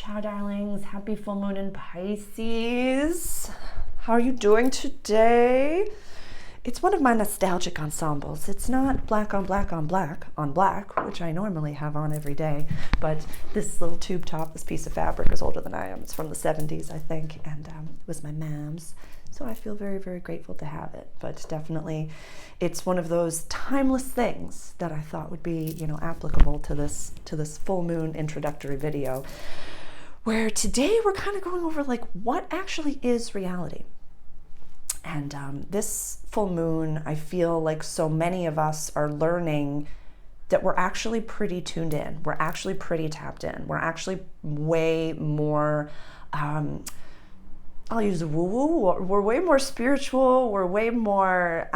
Ciao, darlings. Happy full moon in Pisces. How are you doing today? It's one of my nostalgic ensembles. It's not black on black on black on black, which I normally have on every day, but this little tube top, this piece of fabric is older than I am. It's from the 70s, I think, and it was my mom's. So I feel very, very grateful to have it. But definitely, it's one of those timeless things that I thought would be, applicable to this full moon introductory video, where today we're kind of going over like what actually is reality. And this full moon, I feel like so many of us are learning that we're actually pretty tuned in. We're actually pretty tapped in. We're actually way more, I'll use woo-woo, we're way more spiritual. We're way more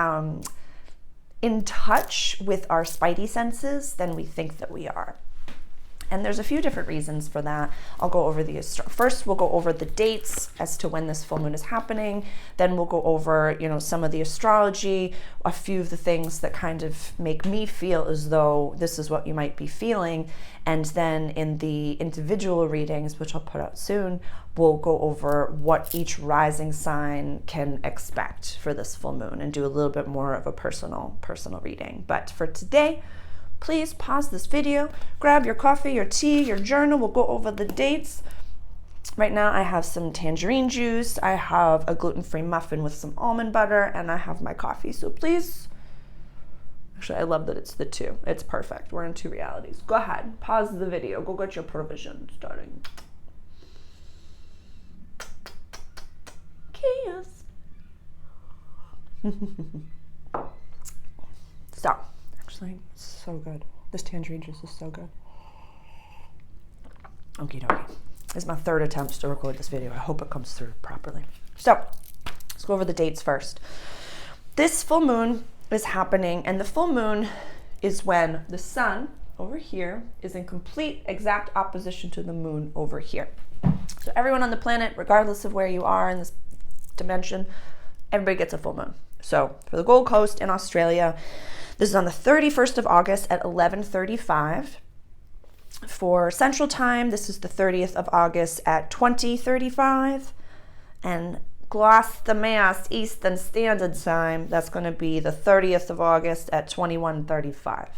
in touch with our spidey senses than we think that we are. And there's a few different reasons for that. I'll go over first we'll go over the dates as to when this full moon is happening. Then we'll go over, some of the astrology, a few of the things that kind of make me feel as though this is what you might be feeling. And then in the individual readings, which I'll put out soon, we'll go over what each rising sign can expect for this full moon and do a little bit more of a personal reading. But for today, please pause this video, grab your coffee, your tea, your journal. We'll go over the dates. Right now I have some tangerine juice, I have a gluten-free muffin with some almond butter, and I have my coffee. So please, actually I love that it's the two. It's perfect. We're in two realities. Go ahead, pause the video, go get your provision starting. Kiss. So, actually, so good. This tangerine juice is so good. Okie dokie. This is my third attempt to record this video. I hope it comes through properly. So, let's go over the dates first. This full moon is happening, and the full moon is when the sun over here is in complete exact opposition to the moon over here. So everyone on the planet, regardless of where you are in this dimension, everybody gets a full moon. So for the Gold Coast in Australia, this is on the 31st of August at 11:35. For Central Time, this is the 30th of August at 20:35. And Glasgow Eastern Standard Time, that's going to be the 30th of August at 21:35.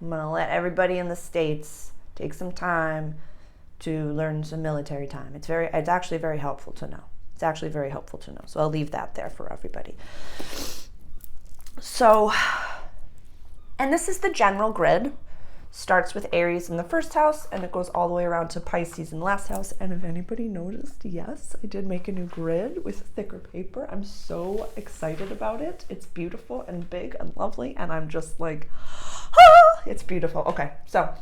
I'm going to let everybody in the States take some time to learn some military time. It's actually very helpful to know. It's actually very helpful to know. So I'll leave that there for everybody. So, and this is the general grid. Starts with Aries in the first house, and it goes all the way around to Pisces in the last house. And if anybody noticed, yes, I did make a new grid with thicker paper. I'm so excited about it. It's beautiful and big and lovely, and I'm just like, ah, it's beautiful. Okay, so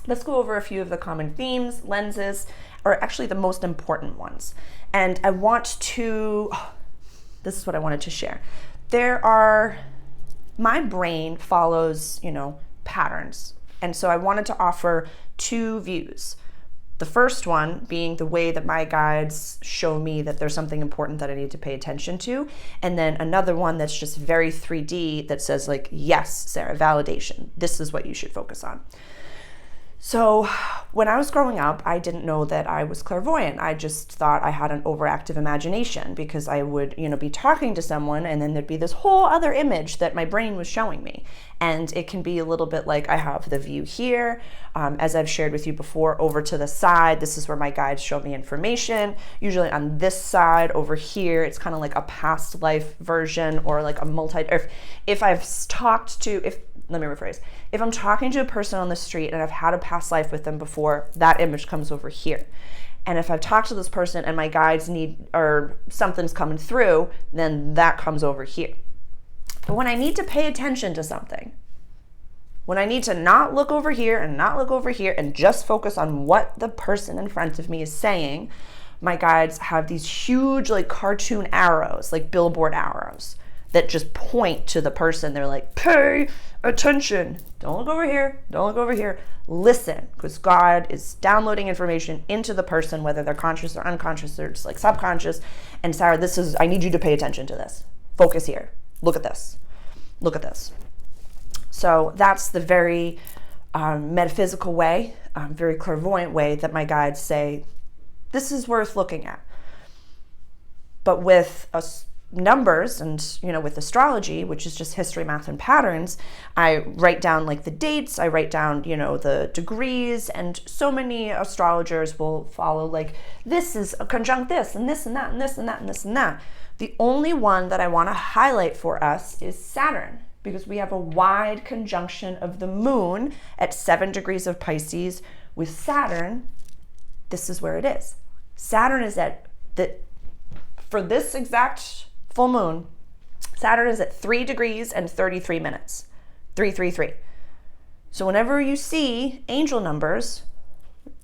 let's go over a few of the common themes, lenses, or actually the most important ones. And I want to, this is what I wanted to share. My brain follows, patterns. And so I wanted to offer two views. The first one being the way that my guides show me that there's something important that I need to pay attention to. And then another one that's just very 3D that says like, yes, Sarah, validation. This is what you should focus on. So when I was growing up, I didn't know that I was clairvoyant. I just thought I had an overactive imagination because I would, be talking to someone and then there'd be this whole other image that my brain was showing me. And it can be a little bit like I have the view here, as I've shared with you before, over to the side. This is where my guides show me information. Usually on this side over here, it's kind of like a past life version or like a let me rephrase. If I'm talking to a person on the street and I've had a past life with them before, that image comes over here. And if I've talked to this person and my guides something's coming through, then that comes over here. But when I need to pay attention to something, when I need to not look over here and not look over here and just focus on what the person in front of me is saying, my guides have these huge like cartoon arrows, like billboard arrows, that just point to the person. They're like, pay attention. Don't look over here. Don't look over here. Listen, because God is downloading information into the person, whether they're conscious or unconscious or just like subconscious. And Sarah, I need you to pay attention to this. Focus here. Look at this. Look at this. So that's the very metaphysical way, very clairvoyant way that my guides say, this is worth looking at. But with numbers and, with astrology, which is just history, math, and patterns, I write down like the dates, I write down, the degrees, and so many astrologers will follow like, this is a conjunct this, and this and that, and this and that, and this and that. The only one that I want to highlight for us is Saturn, because we have a wide conjunction of the moon at 7 degrees of Pisces with Saturn. This is where it is. Saturn is for this exact full moon, Saturn is at 3 degrees and 33 minutes, 333. So whenever you see angel numbers,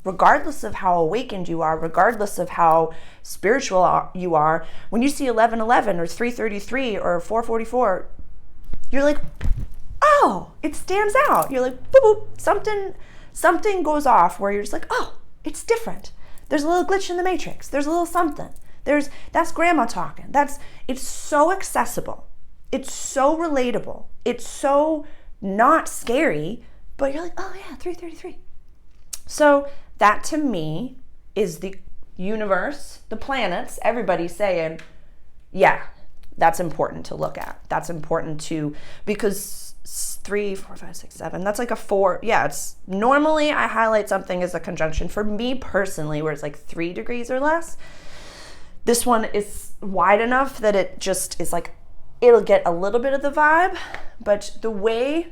regardless of how awakened you are, regardless of how spiritual you are, when you see 1111 or 333 or 444, you're like, oh, it stands out. You're like, boop, boop, something goes off where you're just like, oh, it's different. There's a little glitch in the matrix. There's a little something. That's grandma talking. It's so accessible. It's so relatable. It's so not scary, but you're like, oh yeah, 333. So that to me is the universe, the planets, everybody saying, yeah, that's important to look at. That's important because 3, 4, 5, 6, 7, that's like a 4. Yeah, it's normally I highlight something as a conjunction. For me personally, where it's like 3 degrees or less, this one is wide enough that it just is like, it'll get a little bit of the vibe, but the way,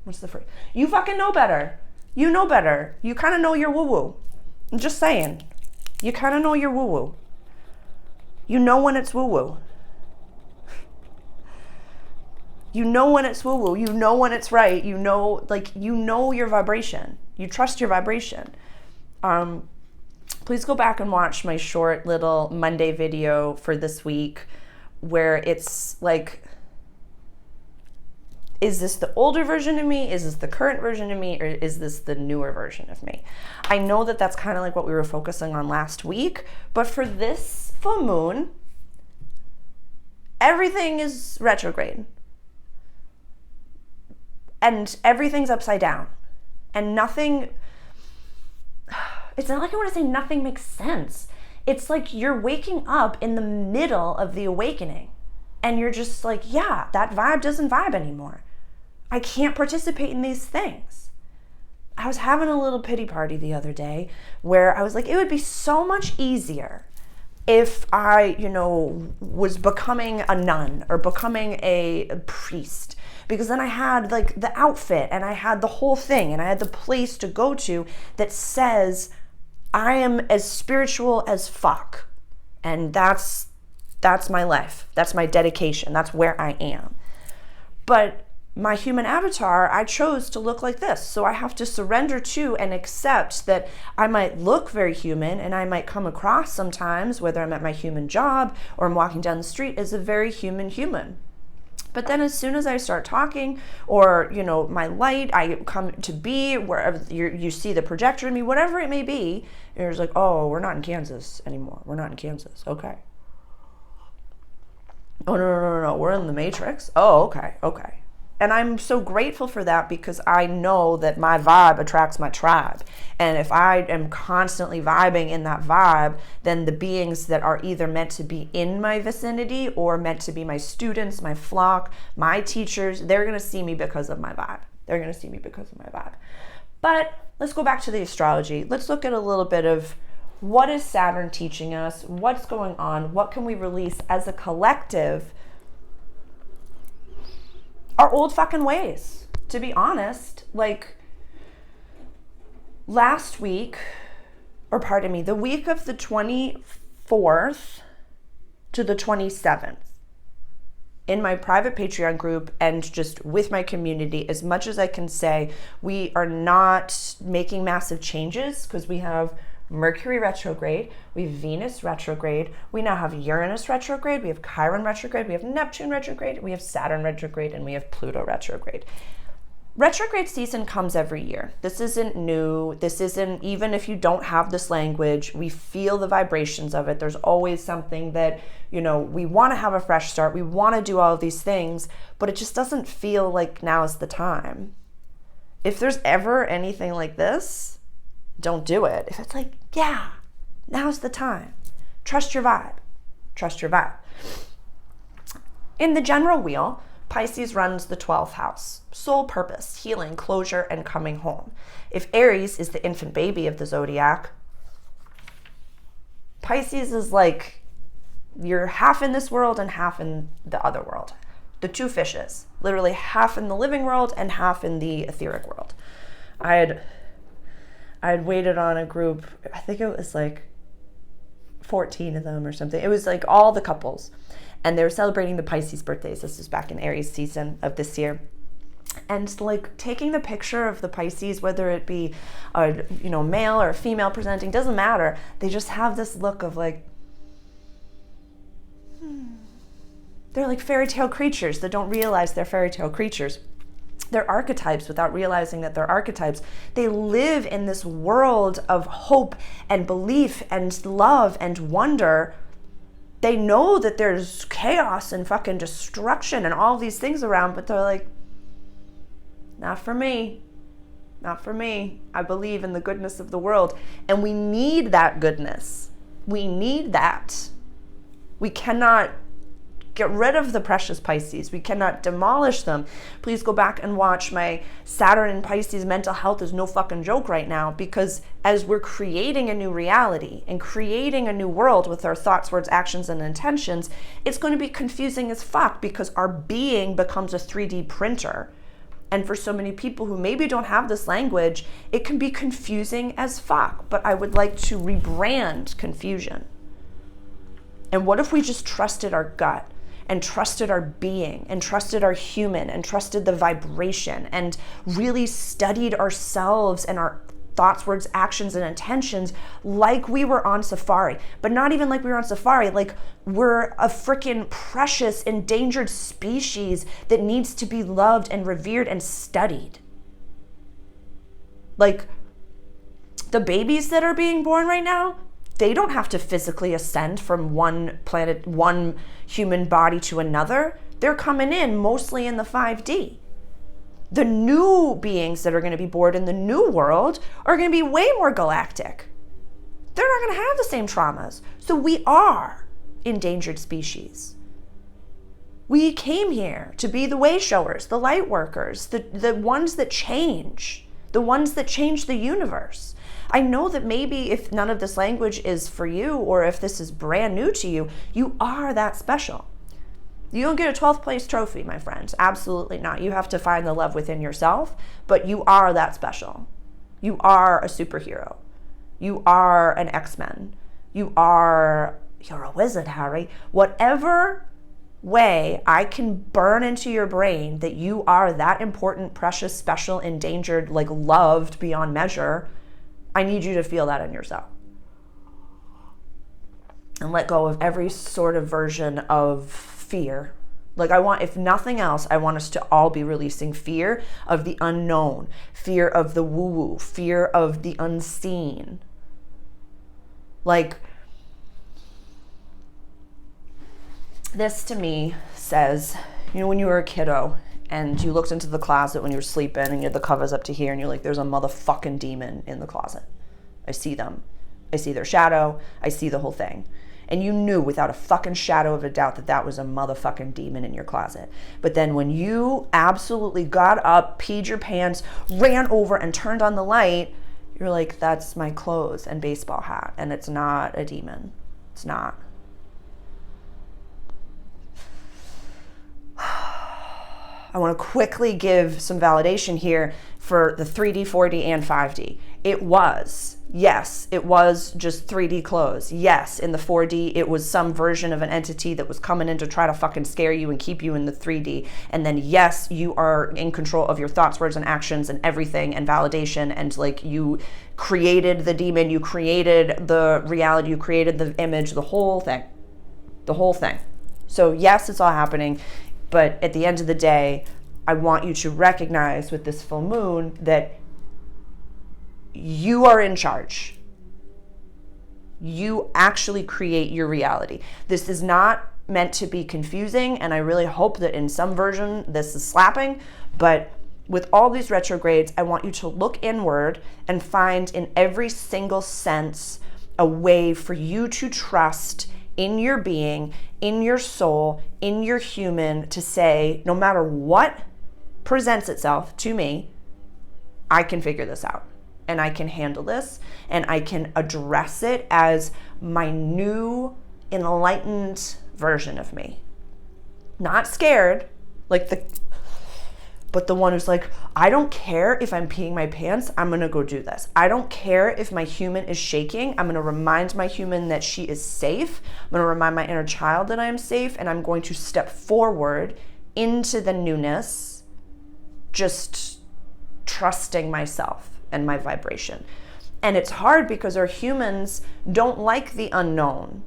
what's the phrase? You fucking know better. You know better. You kind of know your woo-woo. I'm just saying. You kind of know your woo-woo. You know when it's woo-woo. You know when it's woo-woo. You know when it's right. You know your vibration. You trust your vibration. Please go back and watch my short little Monday video for this week where it's like, is this the older version of me? Is this the current version of me? Or is this the newer version of me? I know that that's kind of like what we were focusing on last week, but for this full moon, everything is retrograde. And everything's upside down. And nothing, it's not like I want to say nothing makes sense. It's like you're waking up in the middle of the awakening. And you're just like, yeah, that vibe doesn't vibe anymore. I can't participate in these things. I was having a little pity party the other day where I was like, it would be so much easier if I, was becoming a nun or becoming a priest, because then I had like the outfit and I had the whole thing and I had the place to go to that says I am as spiritual as fuck. And that's my life. That's my dedication. That's where I am. But my human avatar, I chose to look like this. So I have to surrender to and accept that I might look very human and I might come across sometimes, whether I'm at my human job or I'm walking down the street, as a very human. But then as soon as I start talking or, my light, I come to be wherever you see the projector in me, whatever it may be, you're just like, oh, we're not in Kansas anymore. We're not in Kansas. Okay. Oh, no. We're in the Matrix. Oh, okay. And I'm so grateful for that because I know that my vibe attracts my tribe. And if I am constantly vibing in that vibe, then the beings that are either meant to be in my vicinity or meant to be my students, my flock, my teachers, they're going to see me because of my vibe. But let's go back to the astrology. Let's look at a little bit of what is Saturn teaching us? What's going on? What can we release as a collective? Our old fucking ways, to be honest. Like last week, the week of the 24th to the 27th, in my private Patreon group and just with my community, as much as I can say, we are not making massive changes because we have Mercury retrograde, we have Venus retrograde, we now have Uranus retrograde, we have Chiron retrograde, we have Neptune retrograde, we have Saturn retrograde, and we have Pluto retrograde. Retrograde season comes every year. This isn't new. This isn't, even if you don't have this language, we feel the vibrations of it. There's always something that, we want to have a fresh start. We want to do all of these things, but it just doesn't feel like now is the time. if there's ever anything like this, don't do it. If it's like, yeah, now's the time. Trust your vibe. Trust your vibe. In the general wheel, Pisces runs the 12th house. Soul purpose, healing, closure, and coming home. If Aries is the infant baby of the zodiac, Pisces is like you're half in this world and half in the other world. The two fishes, literally half in the living world and half in the etheric world. I had waited on a group, I think it was like 14 of them or something. It was like all the couples, and they were celebrating the Pisces birthdays. This was back in Aries season of this year. And like taking the picture of the Pisces, whether it be a male or a female presenting, doesn't matter. They just have this look of like, they're like fairy tale creatures that don't realize they're fairy tale creatures. They're archetypes without realizing that they're archetypes. They live in this world of hope and belief and love and wonder. They know that there's chaos and fucking destruction and all these things around, but they're like, not for me. Not for me. I believe in the goodness of the world. And we need that goodness. We need that. We cannot get rid of the precious Pisces. We cannot demolish them. Please go back and watch my Saturn and Pisces mental health is no fucking joke right now, because as we're creating a new reality and creating a new world with our thoughts, words, actions, and intentions, it's going to be confusing as fuck because our being becomes a 3D printer. And for so many people who maybe don't have this language, it can be confusing as fuck. But I would like to rebrand confusion. And what if we just trusted our gut and trusted our being and trusted our human and trusted the vibration and really studied ourselves and our thoughts, words, actions, and intentions like we were on safari, but not even like we were on safari, like we're a freaking precious endangered species that needs to be loved and revered and studied. Like the babies that are being born right now, they don't have to physically ascend from one planet, one human body to another. They're coming in mostly in the 5D. The new beings that are going to be born in the new world are going to be way more galactic. They're not going to have the same traumas. So we are endangered species. We came here to be the way showers, the light workers, the ones that change, the ones that change the universe. I know that maybe if none of this language is for you, or if this is brand new to you, you are that special. You don't get a 12th place trophy, my friends. Absolutely not. You have to find the love within yourself, but you are that special. You are a superhero. You are an X-Men. You're a wizard, Harry. Whatever way I can burn into your brain that you are that important, precious, special, endangered, like loved beyond measure, I need you to feel that in yourself. And let go of every sort of version of fear. Like if nothing else, I want us to all be releasing fear of the unknown, fear of the woo-woo, fear of the unseen. Like, this to me says, when you were a kiddo and you looked into the closet when you were sleeping and you had the covers up to here and you're like, there's a motherfucking demon in the closet. I see them. I see their shadow. I see the whole thing. And you knew without a fucking shadow of a doubt that that was a motherfucking demon in your closet. But then when you absolutely got up, peed your pants, ran over and turned on the light, you're like, that's my clothes and baseball hat. And it's not a demon. It's not. I want to quickly give some validation here for the 3D, 4D, and 5D. It was just 3D clothes. Yes, in the 4D, it was some version of an entity that was coming in to try to fucking scare you and keep you in the 3D. And then yes, you are in control of your thoughts, words, and actions and everything and validation. And like you created the demon, you created the reality, you created the image, the whole thing. The whole thing. So yes, it's all happening. But at the end of the day, I want you to recognize with this full moon that you are in charge. You actually create your reality. This is not meant to be confusing, and I really hope that in some version this is slapping, but with all these retrogrades, I want you to look inward and find in every single sense a way for you to trust in your being, in your soul, in your human, to say, no matter what presents itself to me, I can figure this out and I can handle this and I can address it as my new enlightened version of me. Not scared, but the one who's like, I don't care if I'm peeing my pants, I'm gonna go do this. I don't care if my human is shaking, I'm gonna remind my human that she is safe. I'm gonna remind my inner child that I am safe, and I'm going to step forward into the newness, just trusting myself and my vibration. And it's hard because our humans don't like the unknown.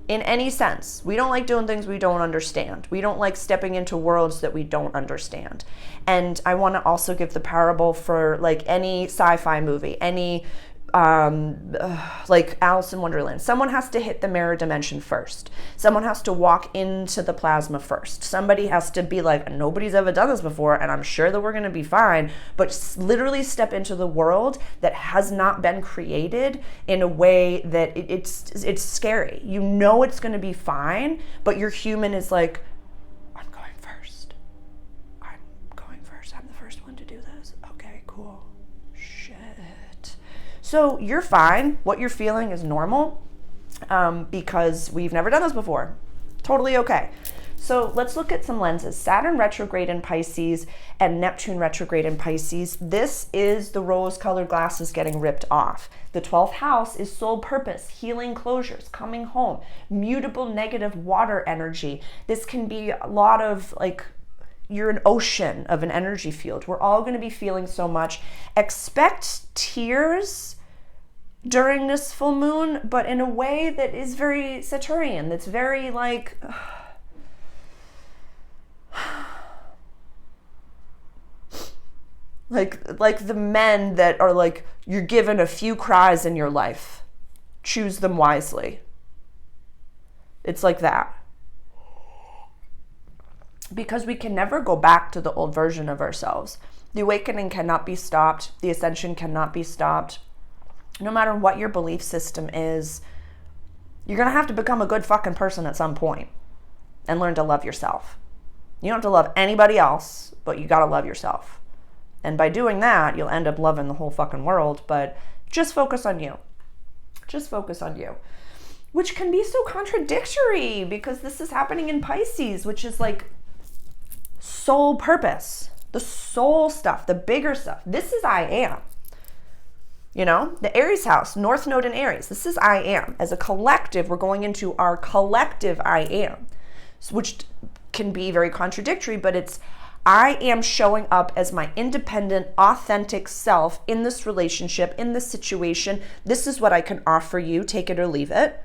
In any sense, we don't like doing things we don't understand. We don't like stepping into worlds that we don't understand. And I want to also give the parable for like any sci-fi movie, any like Alice in Wonderland. Someone has to hit the mirror dimension first. Someone has to walk into the plasma first. Somebody has to be like, nobody's ever done this before, and I'm sure that we're going to be fine. But literally step into the world that has not been created in a way that it's scary. You know it's going to be fine, but your human is like, I'm going first. I'm going first. I'm the first one to do this. Okay, cool. So you're fine. What you're feeling is normal because we've never done this before. Totally okay. So let's look at some lenses. Saturn retrograde in Pisces and Neptune retrograde in Pisces. This is the rose-colored glasses getting ripped off. The 12th house is soul purpose, healing closures, coming home, mutable negative water energy. This can be a lot of like, you're an ocean of an energy field. We're all going to be feeling so much. Expect tears during this full moon, but in a way that is very Saturnian, that's very like like the men that are like, you're given a few cries in your life, choose them wisely. It's like that. Because we can never go back to the old version of ourselves. The awakening cannot be stopped. The ascension cannot be stopped. No matter what your belief system is, you're going to have to become a good fucking person at some point and learn to love yourself. You don't have to love anybody else, but you got to love yourself. And by doing that, you'll end up loving the whole fucking world, but just focus on you. Just focus on you. Which can be so contradictory because this is happening in Pisces, which is like soul purpose, the soul stuff, the bigger stuff. This is I am. You know, the Aries house, North Node in Aries. This is I am. As a collective, we're going into our collective I am, which can be very contradictory, but it's I am showing up as my independent, authentic self in this relationship, in this situation. This is what I can offer you. Take it or leave it.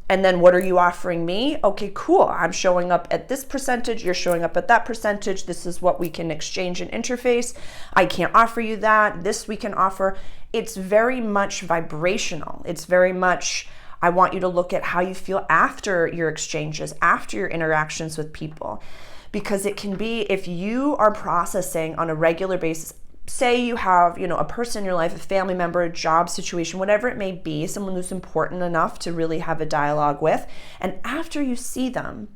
And then what are you offering me? Okay, cool. I'm showing up at this percentage. You're showing up at that percentage. This is what we can exchange and interface. I can't offer you that. This we can offer. It's very much vibrational. It's very much, I want you to look at how you feel after your exchanges, after your interactions with people. Because it can be, if you are processing on a regular basis, say you have, a person in your life, a family member, a job situation, whatever it may be, someone who's important enough to really have a dialogue with. And after you see them,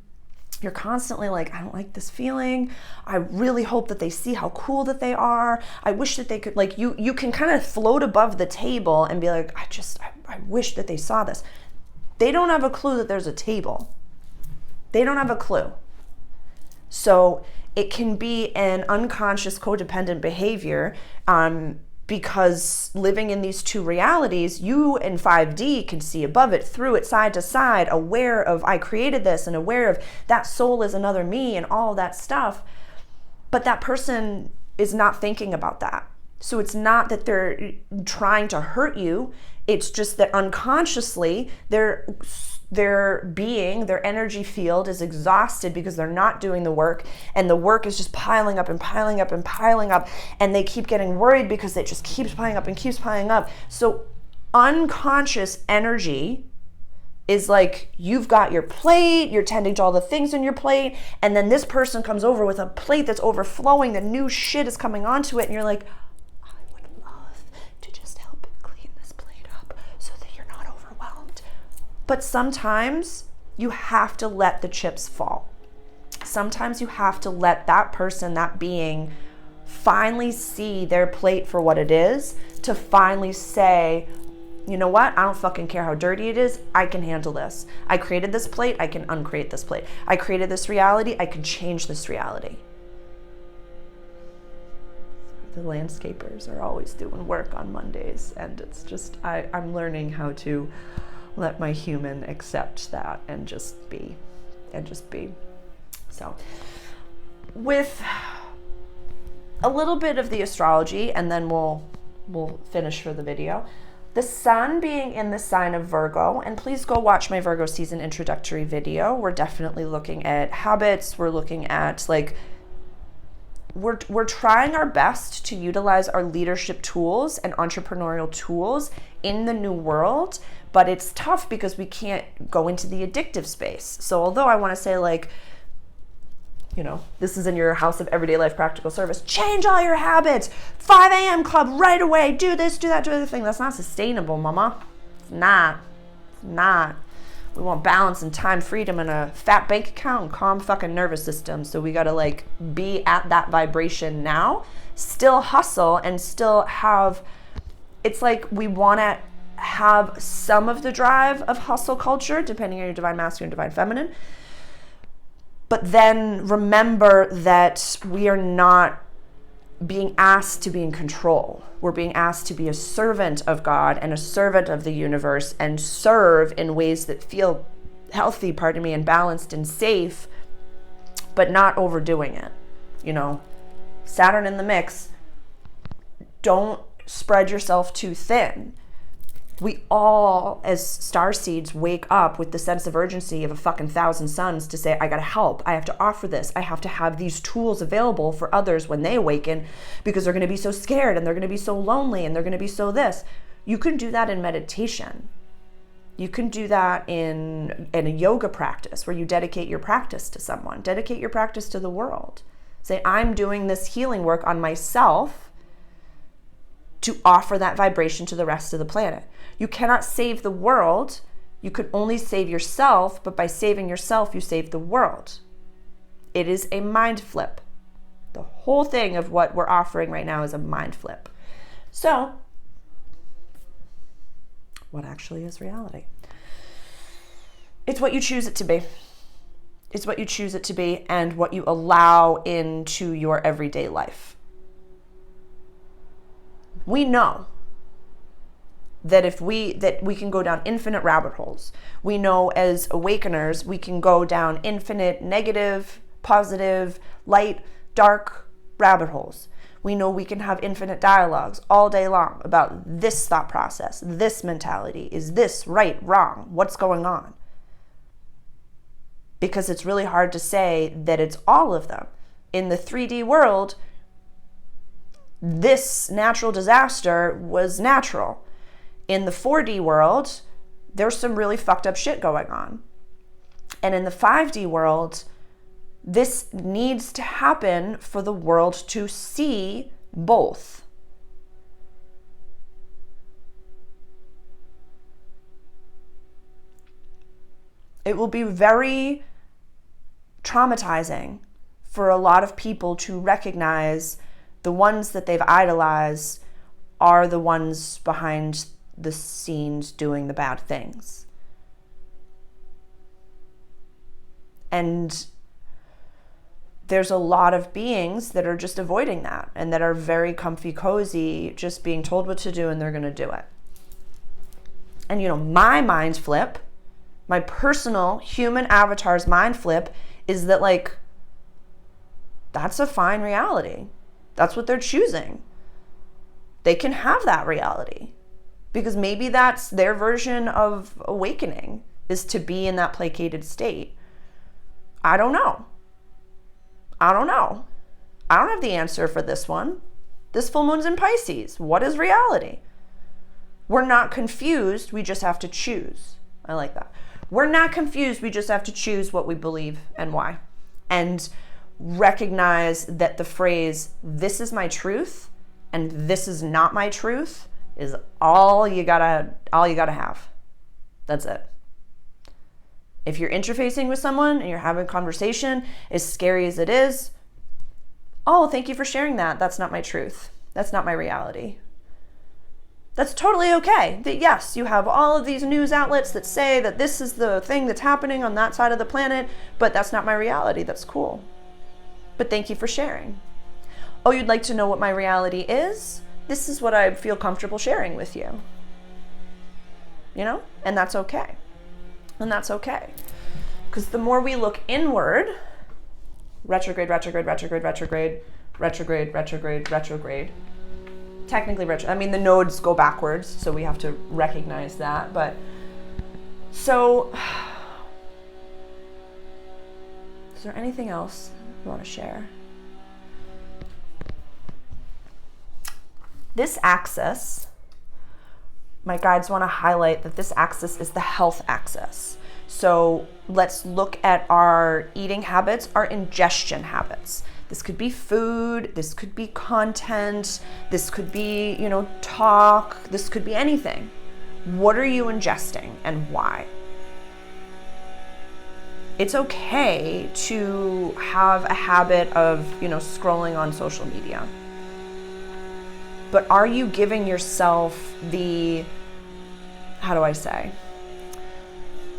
you're constantly like, I don't like this feeling. I really hope that they see how cool that they are. I wish that they could, like, you can kind of float above the table and be like, I wish that they saw this. They don't have a clue that there's a table. They don't have a clue. So it can be an unconscious codependent behavior because living in these two realities, you in 5D can see above it, through it, side to side, aware of I created this and aware of that soul is another me and all that stuff. But that person is not thinking about that. So it's not that they're trying to hurt you. It's just that unconsciously their being, their energy field is exhausted because they're not doing the work, and the work is just piling up and piling up and piling up, and they keep getting worried because it just keeps piling up and keeps piling up. So unconscious energy is like, you've got your plate, you're tending to all the things on your plate, and then this person comes over with a plate that's overflowing, the new shit is coming onto it, and you're like, I would love to just help clean this plate up so that you're not overwhelmed. But sometimes you have to let the chips fall. Sometimes you have to let that person, that being, finally see their plate for what it is, to finally say, you know what? I don't fucking care how dirty it is. I can handle this. I created this plate. I can uncreate this plate. I created this reality. I can change this reality. The landscapers are always doing work on Mondays, and it's just, I'm learning how to let my human accept that and just be. So, with a little bit of the astrology, and then we'll finish for the video. The sun being in the sign of Virgo, and please go watch my Virgo season introductory video. We're definitely looking at habits. We're looking at we're trying our best to utilize our leadership tools and entrepreneurial tools in the new world, but it's tough because we can't go into the addictive space. So although I want to say this is in your house of everyday life practical service, change all your habits, 5 a.m. club right away, do this, do that, do the thing. That's not sustainable, mama. It's not. We want balance and time, freedom, and a fat bank account and calm fucking nervous system. So we gotta be at that vibration now, still hustle and still have, it's like we wanna have some of the drive of hustle culture, depending on your divine masculine, divine feminine. But then remember that we are not being asked to be in control. We're being asked to be a servant of God and a servant of the universe and serve in ways that feel healthy, and balanced and safe, but not overdoing it. Saturn in the mix. Don't spread yourself too thin. We all, as starseeds, wake up with the sense of urgency of a fucking 1,000 suns to say, I gotta help. I have to offer this. I have to have these tools available for others when they awaken, because they're gonna be so scared and they're gonna be so lonely and they're gonna be so this. You can do that in meditation. You can do that in a yoga practice where you dedicate your practice to someone. Dedicate your practice to the world. Say, I'm doing this healing work on myself to offer that vibration to the rest of the planet. You cannot save the world. You could only save yourself, but by saving yourself, you save the world. It is a mind flip. The whole thing of what we're offering right now is a mind flip. So, what actually is reality? It's what you choose it to be. It's what you choose it to be and what you allow into your everyday life. We know that we can go down infinite rabbit holes. We know as awakeners, we can go down infinite negative, positive, light, dark rabbit holes. We know we can have infinite dialogues all day long about this thought process, this mentality. Is this right, wrong? What's going on? Because it's really hard to say that it's all of them. In the 3D world, this natural disaster was natural. In the 4D world, there's some really fucked up shit going on. And in the 5D world, this needs to happen for the world to see both. It will be very traumatizing for a lot of people to recognize the ones that they've idolized are the ones behind the scenes doing the bad things. And there's a lot of beings that are just avoiding that and that are very comfy cozy, just being told what to do and they're going to do it. And my mind flip, my personal human avatar's mind flip is that that's a fine reality. That's what they're choosing. They can have that reality. Because maybe that's their version of awakening, is to be in that placated state. I don't know. I don't have the answer for this one. This full moon's in Pisces. What is reality? We're not confused. We just have to choose. I like that. We're not confused. We just have to choose what we believe and why. And recognize that the phrase, this is my truth and this is not my truth, is all you gotta have. That's it. If you're interfacing with someone and you're having a conversation, as scary as it is, oh, thank you for sharing that. That's not my truth. That's not my reality. That's totally okay. That yes, you have all of these news outlets that say that this is the thing that's happening on that side of the planet, but that's not my reality. That's cool. But thank you for sharing. Oh, you'd like to know what my reality is? This is what I feel comfortable sharing with you. You know? And that's okay. And that's okay. Because the more we look inward, retrograde, retrograde, retrograde, retrograde, retrograde, retrograde, retrograde. Technically, the nodes go backwards, so we have to recognize that. But so, is there anything else you want to share? This axis, my guides want to highlight that this axis is the health axis. So let's look at our eating habits, our ingestion habits. This could be food, this could be content, this could be, talk, this could be anything. What are you ingesting and why? It's okay to have a habit of, scrolling on social media. But are you giving yourself the, how do I say?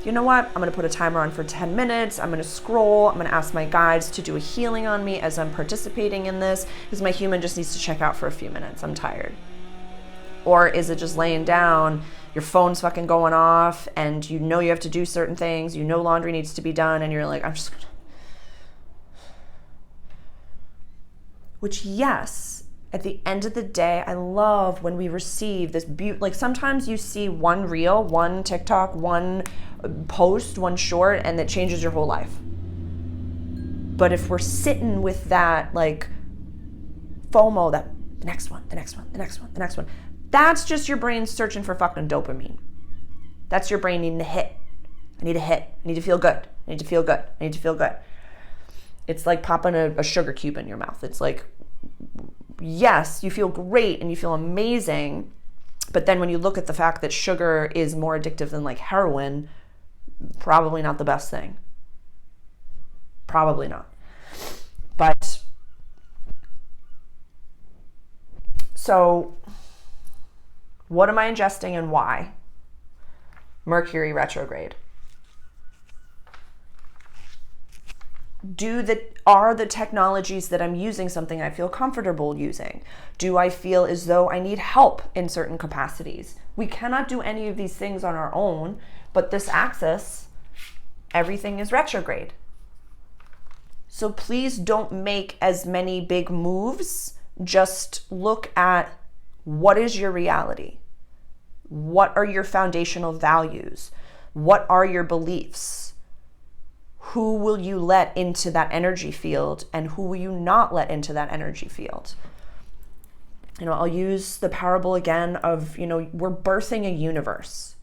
You know what? I'm going to put a timer on for 10 minutes. I'm going to scroll. I'm going to ask my guides to do a healing on me as I'm participating in this, because my human just needs to check out for a few minutes. I'm tired. Or is it just laying down, your phone's fucking going off, and you have to do certain things, laundry needs to be done, and you're like, I'm just gonna... Which, yes, at the end of the day, I love when we receive this like sometimes you see one reel, one TikTok, one post, one short, and that changes your whole life. But if we're sitting with that like FOMO, that the next one, the next one, the next one, the next one, that's just your brain searching for fucking dopamine. That's your brain needing a hit. I need a hit. I need to feel good. I need to feel good. I need to feel good. It's like popping a sugar cube in your mouth. It's like, yes, you feel great and you feel amazing, but then when you look at the fact that sugar is more addictive than like heroin, probably not the best thing. Probably not. But so what am I ingesting and why? Mercury retrograde. Are the technologies that I'm using something I feel comfortable using? Do I feel as though I need help in certain capacities? We cannot do any of these things on our own, but this axis, everything is retrograde. So please don't make as many big moves. Just look at what is your reality? What are your foundational values? What are your beliefs? Who will you let into that energy field and who will you not let into that energy field? I'll use the parable again of, we're birthing a universe.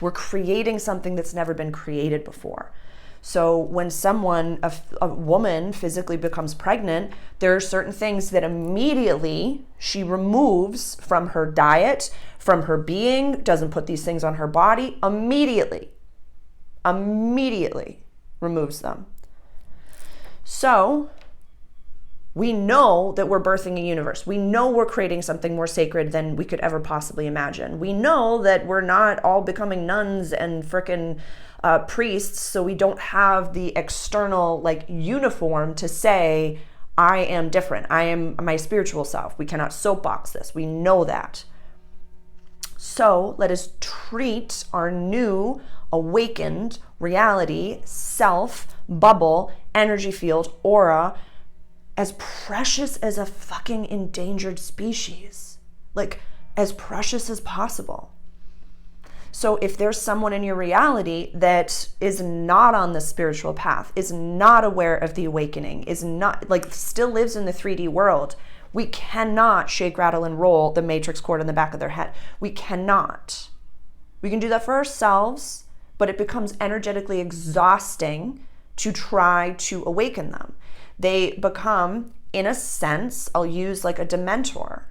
We're creating something that's never been created before. So when a woman physically becomes pregnant, there are certain things that immediately she removes from her diet, from her being, doesn't put these things on her body, immediately removes them. So we know that we're birthing a universe. We know we're creating something more sacred than we could ever possibly imagine. We know that we're not all becoming nuns and frickin' priests, so we don't have the external uniform to say, I am different. I am my spiritual self. We cannot soapbox this. We know that. So let us treat our new awakened reality, self, bubble, energy field, aura, as precious as a fucking endangered species. As precious as possible. So if there's someone in your reality that is not on the spiritual path, is not aware of the awakening, is not, still lives in the 3D world, we cannot shake, rattle, and roll the matrix cord in the back of their head. We cannot. We can do that for ourselves, but it becomes energetically exhausting to try to awaken them. They become, in a sense, I'll use like a dementor.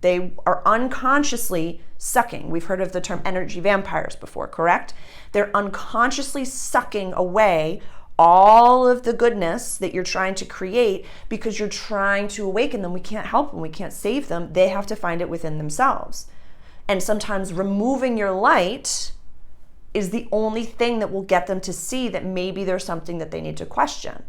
They are unconsciously sucking. We've heard of the term energy vampires before, correct? They're unconsciously sucking away all of the goodness that you're trying to create because you're trying to awaken them. We can't help them. We can't save them. They have to find it within themselves. And sometimes removing your light is the only thing that will get them to see that maybe there's something that they need to question.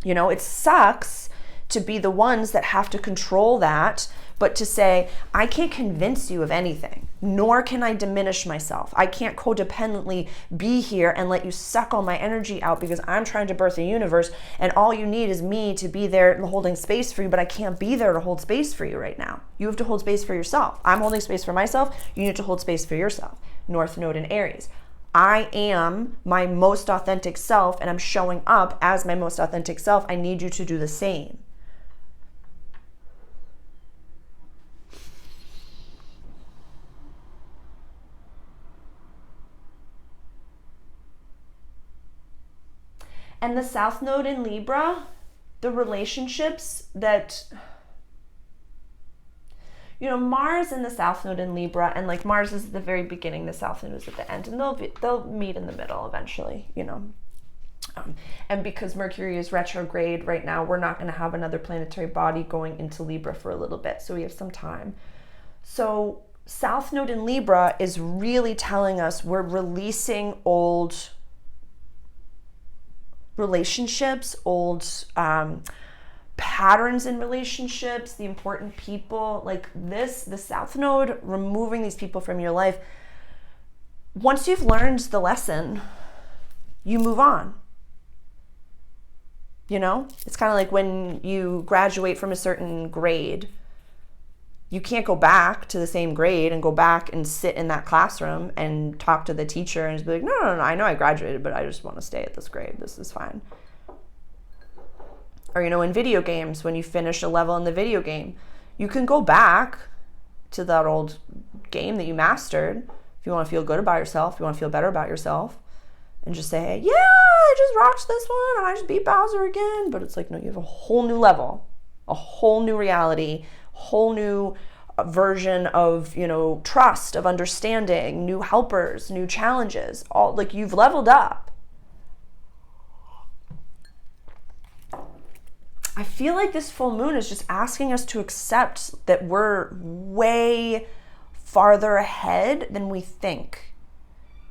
You know, it sucks to be the ones that have to control that, but to say, I can't convince you of anything, nor can I diminish myself. I can't codependently be here and let you suck all my energy out because I'm trying to birth a universe and all you need is me to be there holding space for you, but I can't be there to hold space for you right now. You have to hold space for yourself. I'm holding space for myself. You need to hold space for yourself. North Node in Aries. I am my most authentic self and I'm showing up as my most authentic self. I need you to do the same. And the South Node in Libra, the relationships that, you know, Mars and the South Node in Libra, and like Mars is at the very beginning, the South Node is at the end, and they'll meet in the middle eventually, you know. And because Mercury is retrograde right now, we're not going to have another planetary body going into Libra for a little bit, so we have some time. So South Node in Libra is really telling us we're releasing old relationships, old patterns in relationships, the important people, like this, the South Node, removing these people from your life. Once you've learned the lesson, you move on. You know, it's kind of like when you graduate from a certain grade, you can't go back to the same grade and go back and sit in that classroom and talk to the teacher and just be like, no, I know I graduated, but I just want to stay at this grade. This is fine. Or, you know, in video games, when you finish a level in the video game, you can go back to that old game that you mastered if you want to feel good about yourself, if you want to feel better about yourself, and just say, hey, yeah, I just rocked this one and I just beat Bowser again. But it's like, no, you have a whole new level, a whole new reality, whole new version of, you know, trust, of understanding, new helpers, new challenges, all like you've leveled up. I feel like this full moon is just asking us to accept that we're way farther ahead than we think.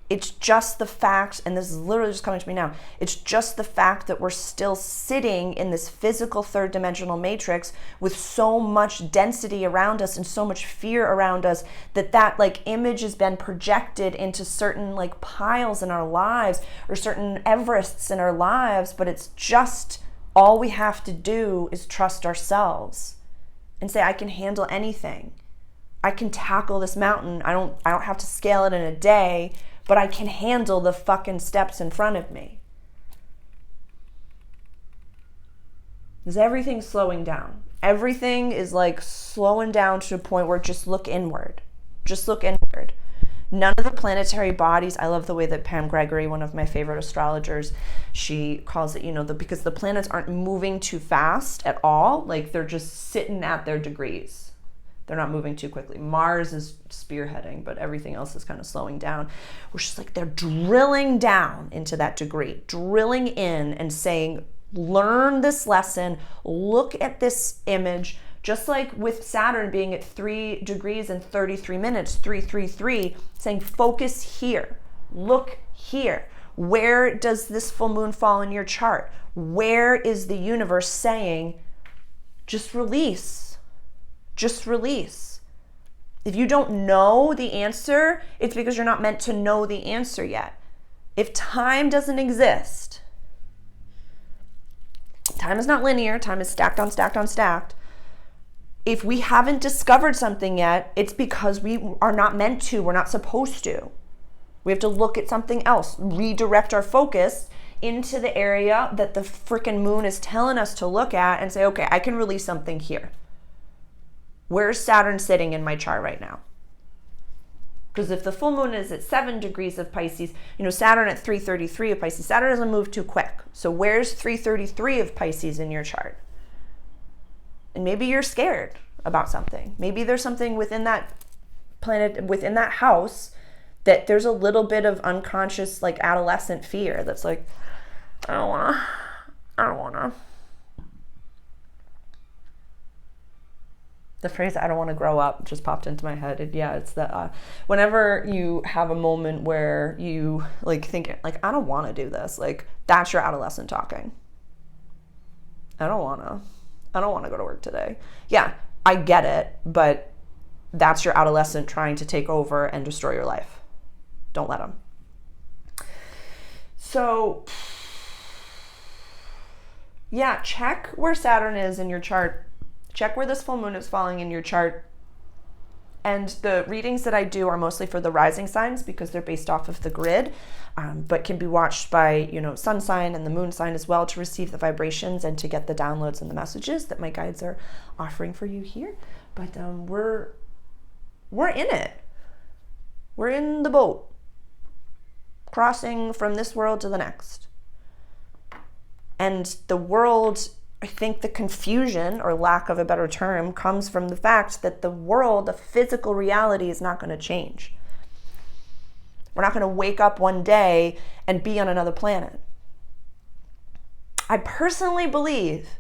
It's just the fact, and this is literally just coming to me now, it's just the fact that we're still sitting in this physical third dimensional matrix with so much density around us and so much fear around us that like image has been projected into certain like piles in our lives or certain Everests in our lives, but it's just all we have to do is trust ourselves and say, I can handle anything. I can tackle this mountain. I don't have to scale it in a day, but I can handle the fucking steps in front of me. Is everything slowing down? Everything is like slowing down to a point where just look inward. Just look inward. None of the planetary bodies, I love the way that Pam Gregory, one of my favorite astrologers, she calls it, you know, because the planets aren't moving too fast at all. Like they're just sitting at their degrees. They're not moving too quickly. Mars is spearheading, but everything else is kind of slowing down. We're just like, they're drilling down into that degree, drilling in and saying, learn this lesson, look at this image, just like with Saturn being at 3 degrees and 33 minutes, 333, saying focus here, look here. Where does this full moon fall in your chart? Where is the universe saying, just release? Just release. If you don't know the answer, it's because you're not meant to know the answer yet. If time doesn't exist, time is not linear, time is stacked on stacked on stacked. If we haven't discovered something yet, it's because we are not meant to, we're not supposed to. We have to look at something else, redirect our focus into the area that the freaking moon is telling us to look at and say, okay, I can release something here. Where's Saturn sitting in my chart right now? Because if the full moon is at 7 degrees of Pisces, Saturn at 333 of Pisces, Saturn doesn't move too quick. So where's 333 of Pisces in your chart? And maybe you're scared about something. Maybe there's something within that planet, within that house, that there's a little bit of unconscious, like, adolescent fear that's like, I don't wanna. The phrase "I don't want to grow up" just popped into my head. And yeah, it's that whenever you have a moment where you like think like, I don't want to do this, like, that's your adolescent talking. I don't want to go to work today. Yeah, I get it, but that's your adolescent trying to take over and destroy your life. Don't let them. So yeah, check where Saturn is in your chart. Check where this full moon is falling in your chart. And the readings that I do are mostly for the rising signs because they're based off of the grid, but can be watched by, sun sign and the moon sign as well to receive the vibrations and to get the downloads and the messages that my guides are offering for you here. But we're in it. We're in the boat, crossing from this world to the next. And the world, I think the confusion, or lack of a better term, comes from the fact that the world, the physical reality, is not going to change. We're not going to wake up one day and be on another planet. I personally believe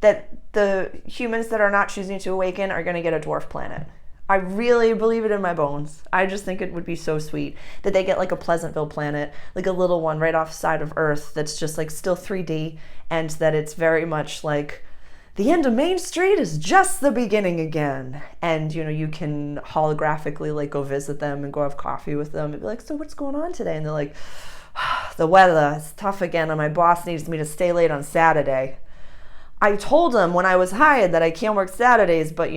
that the humans that are not choosing to awaken are going to get a dwarf planet. I really believe it in my bones. I just think it would be so sweet that they get like a Pleasantville planet, like a little one right off the side of Earth that's just like still 3D, and that it's very much like the end of Main Street is just the beginning again. And, you can holographically like go visit them and go have coffee with them and be like, so what's going on today? And they're like, the weather is tough again and my boss needs me to stay late on Saturday. I told him when I was hired that I can't work Saturdays, but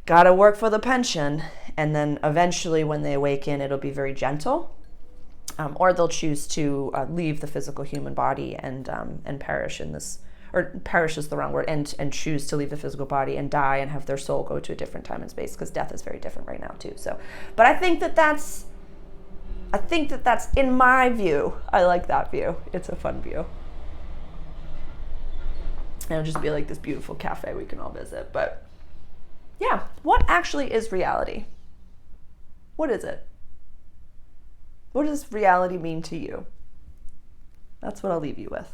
gotta work for the pension. And then eventually when they awaken, it'll be very gentle, or they'll choose to leave the physical human body and perish in this, or perish is the wrong word, and choose to leave the physical body and die and have their soul go to a different time and space, because death is very different right now too. So, but I think that's in my view, I like that view. It's a fun view. And it'll just be like this beautiful cafe we can all visit. But yeah, what actually is reality? What is it? What does reality mean to you? That's what I'll leave you with.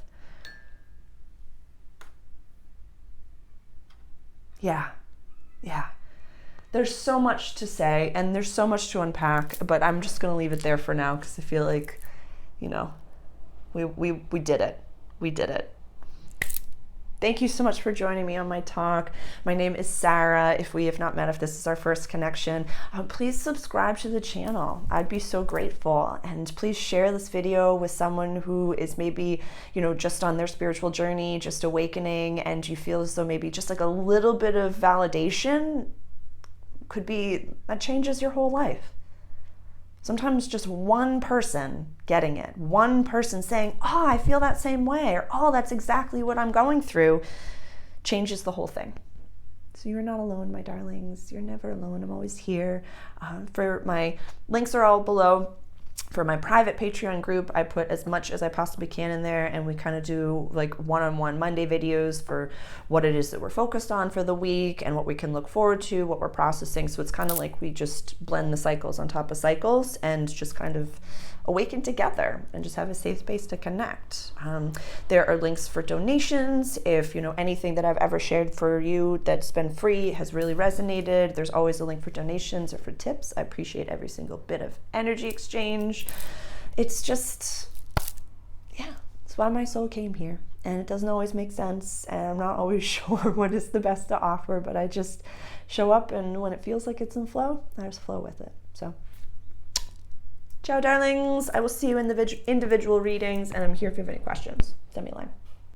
Yeah. There's so much to say and there's so much to unpack, but I'm just going to leave it there for now because I feel like, we did it. We did it. Thank you so much for joining me on my talk. My name is Sarah. If we have not met, if this is our first connection, please subscribe to the channel. I'd be so grateful. And please share this video with someone who is maybe, just on their spiritual journey, just awakening, and you feel as though maybe just like a little bit of validation could be, that changes your whole life. Sometimes just one person getting it, one person saying, oh, I feel that same way, or oh, that's exactly what I'm going through, changes the whole thing. So you're not alone, my darlings. You're never alone. I'm always here. For my links are all below. For my private Patreon group, I put as much as I possibly can in there, and we kind of do like one-on-one Monday videos for what it is that we're focused on for the week and what we can look forward to, what we're processing. So it's kind of like we just blend the cycles on top of cycles and just kind of awaken together and just have a safe space to connect. There are links for donations. If anything that I've ever shared for you that's been free has really resonated, there's always a link for donations or for tips. I appreciate every single bit of energy exchange. It's just, it's why my soul came here. And it doesn't always make sense, and I'm not always sure what is the best to offer, but I just show up, and when it feels like it's in flow, I just flow with it. So ciao, darlings. I will see you in the individual readings, and I'm here if you have any questions. Send me a line.